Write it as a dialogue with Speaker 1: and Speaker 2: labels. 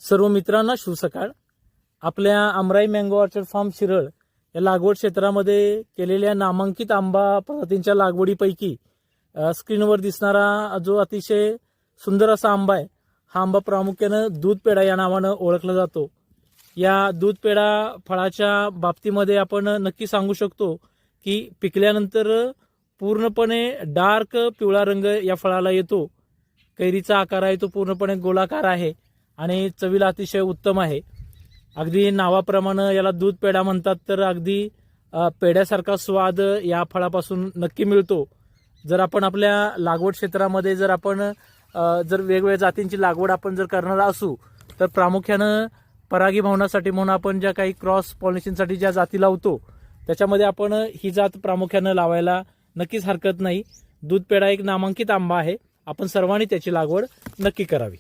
Speaker 1: सर्व मित्रांना शुभ सकाळ। आपल्या अमराई मँगो ऑर्चर्ड फार्म शिरळ या लागवड क्षेत्रामध्ये केलेल्या नामांकित आंबा प्रजातींच्या लागवडीपैकी स्क्रीनवर दिसणारा जो अतिशय सुंदर असा आंबा आहे, हा आंबा प्रामुख्याने दूध पेढा या नावाने ओळखला जातो। या दूध पेढा फळाच्या बाबतीमध्ये आपण नक्की सांगू शकतो की पिकल्यानंतर पूर्णपणे डार्क पिवळा रंग या फळाला येतो। कैरीचा आकार आहे तो पूर्णपणे गोलाकार आहे आणि चवीला अतिशय उत्तम आहे। अगदी नावाप्रमाणे याला दूध पेढा म्हणतात, तर अगदी पेढ्यासारखा स्वाद या फळापासून नक्की मिळतो। जर आपण आपल्या लागवड क्षेत्रामध्ये जर वेगवेगळ्या जातींची लागवड आपण जर करणार असू, तर प्रामुख्याने परागीभवनासाठी म्हणून आपण ज्या काही क्रॉस पॉलिनेशनसाठी ज्या जाती लावतो, त्याच्यामध्ये आपण ही जात प्रामुख्याने लावायला नक्कीच हरकत नाही। दूध पेढा एक नामांकित आंबा आहे, आपण सर्वांनी त्याची लागवड नक्की करावी।